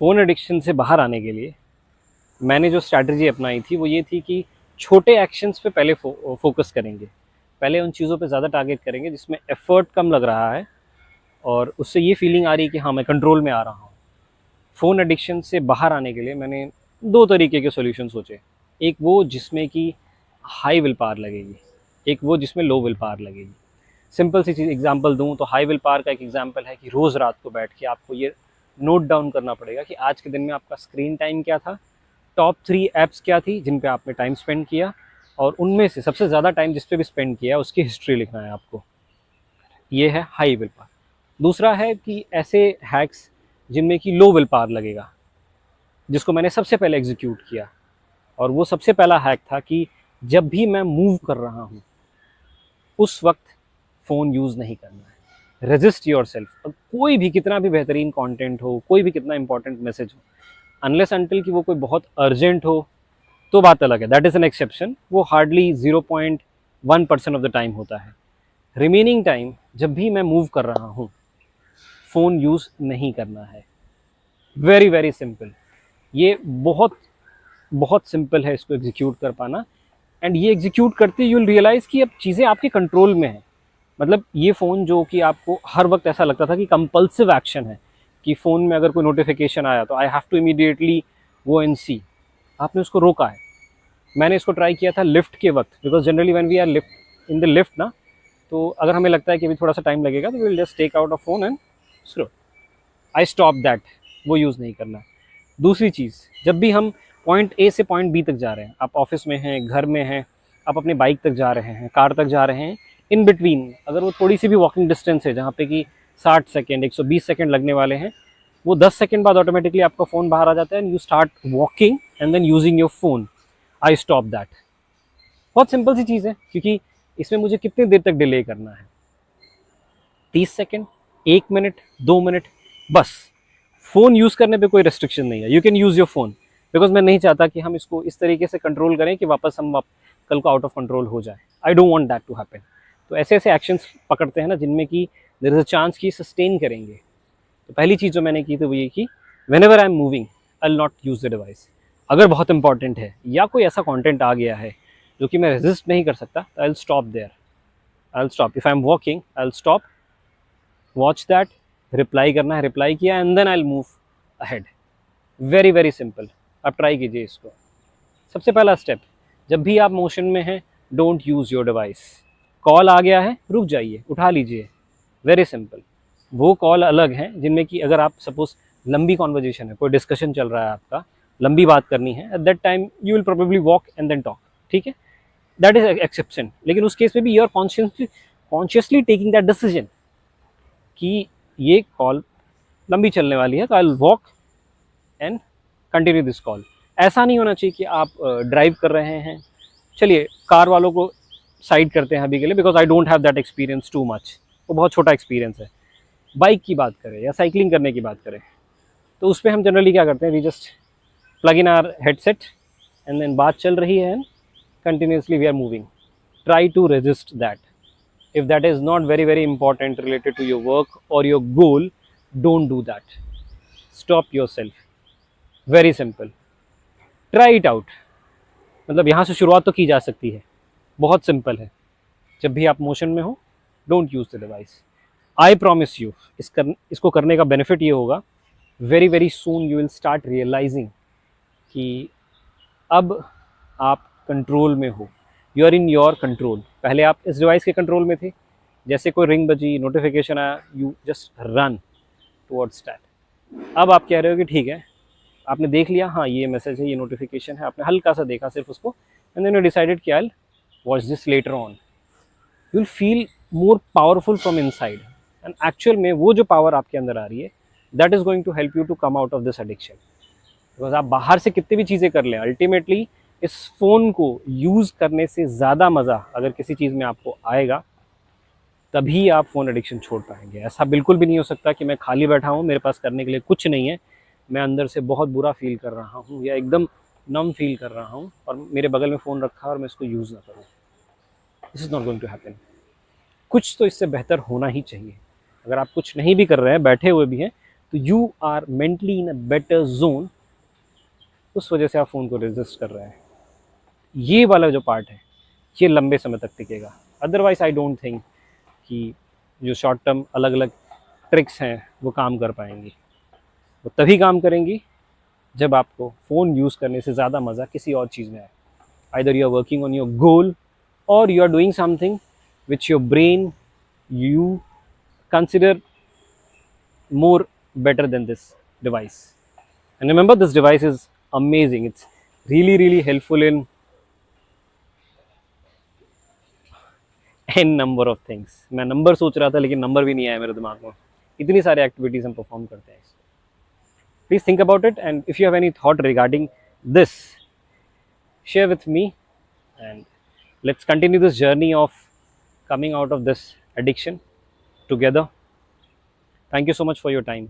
Phone addiction से बाहर आने के लिए मैंने जो स्ट्रैटेजी अपनाई थी वो ये थी कि छोटे एक्शंस पे पहले फोकस करेंगे। पहले उन चीज़ों पे ज़्यादा टारगेट करेंगे जिसमें एफ़र्ट कम लग रहा है और उससे ये फीलिंग आ रही है कि हाँ, मैं कंट्रोल में आ रहा हूँ। फ़ोन एडिक्शन से बाहर आने के लिए मैंने 2 तरीके के सॉल्यूशन सोचे। एक वो जिसमें कि हाई विल पावर लगेगी, एक वो जिसमें लो विल पावर लगेगी। सिंपल सी चीज़ एग्जांपल दूँ तो हाई विल पावर का एक एग्जांपल है कि रोज़ रात को बैठ के आपको ये नोट डाउन करना पड़ेगा कि आज के दिन में आपका स्क्रीन टाइम क्या था, टॉप 3 ऐप्स क्या थी जिन पे आपने टाइम स्पेंड किया और उनमें से सबसे ज़्यादा टाइम जिस पे भी स्पेंड किया उसकी हिस्ट्री लिखना है आपको। ये है हाई विल पावर। दूसरा है कि ऐसे हैक्स जिनमें कि लो विल पावर लगेगा, जिसको मैंने सबसे पहले एग्जीक्यूट किया। और वो सबसे पहला हैक था कि जब भी मैं मूव कर रहा हूँ उस वक्त फ़ोन यूज़ नहीं करना है। Resist your self. कोई भी कितना भी बेहतरीन कंटेंट हो, कोई भी कितना इंपॉर्टेंट मैसेज हो, अनलेस अनटिल कि वो कोई बहुत अर्जेंट हो तो बात अलग है, दैट इज़ एन एक्सेप्शन। वो हार्डली 0.1% ऑफ द टाइम होता है। रिमेनिंग टाइम जब भी मैं मूव कर रहा हूँ फ़ोन यूज़ नहीं करना है। Very very simple. ये बहुत बहुत सिंपल है इसको एग्जीक्यूट कर पाना। एंड ये एग्जीक्यूट करते यू विल रियलाइज़ कि अब चीज़ें आपके कंट्रोल में हैं। मतलब ये फ़ोन जो कि आपको हर वक्त ऐसा लगता था कि कंपल्सिव एक्शन है कि फ़ोन में अगर कोई नोटिफिकेशन आया तो I have to immediately go and see, आपने उसको रोका है। मैंने इसको ट्राई किया था लिफ्ट के वक्त, because generally when we are lift in the lift ना, तो अगर हमें लगता है कि अभी थोड़ा सा टाइम लगेगा तो will just take out a phone and slow. I stop that, वो यूज़ नहीं करना। दूसरी चीज़, जब भी हम पॉइंट ए से पॉइंट बी तक जा रहे हैं, आप ऑफिस में हैं, घर में हैं, आप अपने बाइक तक जा रहे हैं, कार तक जा रहे हैं, इन बिटवीन अगर वो थोड़ी सी भी वॉकिंग डिस्टेंस है जहाँ पे कि 60 सेकेंड 120 सेकेंड लगने वाले हैं, वो 10 सेकेंड बाद ऑटोमेटिकली आपका फ़ोन बाहर आ जाता है and you start walking and then using your phone. I stop that. बहुत सिंपल सी चीज़ है क्योंकि इसमें मुझे कितनी देर तक डिले करना है, 30 सेकेंड, 1 मिनट, 2 मिनट, बस। फ़ोन यूज़ करने पे कोई रेस्ट्रिक्शन नहीं है, you can use your phone. Because मैं नहीं चाहता कि हम इसको इस तरीके से कंट्रोल करें कि वापस हम कल को आउट ऑफ कंट्रोल हो जाए। I don't want that to happen. तो ऐसे ऐसे एक्शंस पकड़ते हैं ना जिनमें कि देयर इज़ अ चांस कि सस्टेन करेंगे। तो पहली चीज़ जो मैंने की थी वो ये कि when ever I am moving I will not use the device. अगर बहुत इंपॉर्टेंट है या कोई ऐसा कॉन्टेंट आ गया है जो कि मैं रेजिस्ट नहीं कर सकता, I will stop there. I will stop. If I am walking I will stop, watch that, reply करना है रिप्लाई किया and then I will move ahead. Very very simple. आप ट्राई कीजिए इसको। सबसे पहला स्टेप, जब भी आप मोशन में हैं don't use your device. Call आ गया है, रुक जाइए, उठा लीजिए। Very simple. वो कॉल अलग हैं जिनमें कि अगर आप सपोज लंबी कॉन्वर्जेशन है, कोई डिस्कशन चल रहा है आपका, लंबी बात करनी है, at that time you will probably walk and then talk, ठीक है, दैट इज एक्सेप्शन। लेकिन उस केस में भी you are consciously taking that decision कि ये कॉल लंबी चलने वाली है तो I will walk and continue this call. ऐसा नहीं होना चाहिए कि आप ड्राइव कर रहे हैं, चलिए कार वालों को साइड करते हैं अभी के लिए because I don't have that experience too much, वो बहुत छोटा एक्सपीरियंस है। बाइक की बात करें या साइकिलिंग करने की बात करें तो उस पर हम जनरली क्या करते हैं, we just plug in our headset and then बात चल रही है and continuously we are moving. Try to resist that. If that is not very very important related to your work or your goal, don't do that. Stop yourself. Very simple. Try it out. मतलब यहाँ से शुरुआत तो की जा सकती है, बहुत सिंपल है। जब भी आप मोशन में हो don't use the device. I promise you इसको करने का बेनिफिट ये होगा, very very soon you will start realizing कि अब आप कंट्रोल में हो, you are in your control. पहले आप इस डिवाइस के कंट्रोल में थे, जैसे कोई रिंग बजी, नोटिफिकेशन आया, you just run towards that. अब आप कह रहे हो कि ठीक है, आपने देख लिया, हाँ ये मैसेज है, ये नोटिफिकेशन है, आपने हल्का सा देखा सिर्फ उसको एंड देन यू डिसाइडेड कि I will watch this later on. You will feel more powerful from inside and actual में वो जो पावर आपके अंदर आ रही है that is going to help you to come out of this addiction. Because आप बाहर से कितनी भी चीज़ें कर लें, अल्टीमेटली इस फ़ोन को यूज़ करने से ज़्यादा मज़ा अगर किसी चीज़ में आपको आएगा तभी आप फ़ोन एडिक्शन छोड़ पाएंगे। ऐसा बिल्कुल भी नहीं हो सकता कि मैं खाली बैठा हूँ, मेरे पास करने के लिए कुछ नहीं है, मैं अंदर से बहुत बुरा फील कर रहा हूँ या एकदम नम फील कर रहा हूँ और मेरे बगल में फ़ोन रखा है और मैं इसको यूज़ ना करूँ। This is not going to happen. कुछ तो इससे बेहतर होना ही चाहिए। अगर आप कुछ नहीं भी कर रहे हैं, बैठे हुए भी हैं, तो you are mentally in a better zone, उस वजह से आप फ़ोन को रेजिस्ट कर रहे हैं। ये वाला जो पार्ट है ये लंबे समय तक टिकेगा। अदरवाइज आई डोंट थिंक कि जो शॉर्ट टर्म अलग अलग ट्रिक्स हैं वो काम कर पाएंगी। वो तभी काम करेंगी जब आपको फ़ोन यूज़ करने से ज़्यादा मज़ा किसी और चीज़ में आए। Either you are working on your goal or you are doing something which your brain you consider more better than this device. And remember, this device is amazing. It's really helpful in n number of things. मैं number सोच रहा था लेकिन number भी नहीं आया मेरे दिमाग में, इतनी सारी एक्टिविटीज हम परफॉर्म करते हैं। Please think about it, and if you have any thought regarding this, share with me, and let's continue this journey of coming out of this addiction together. Thank you so much for your time.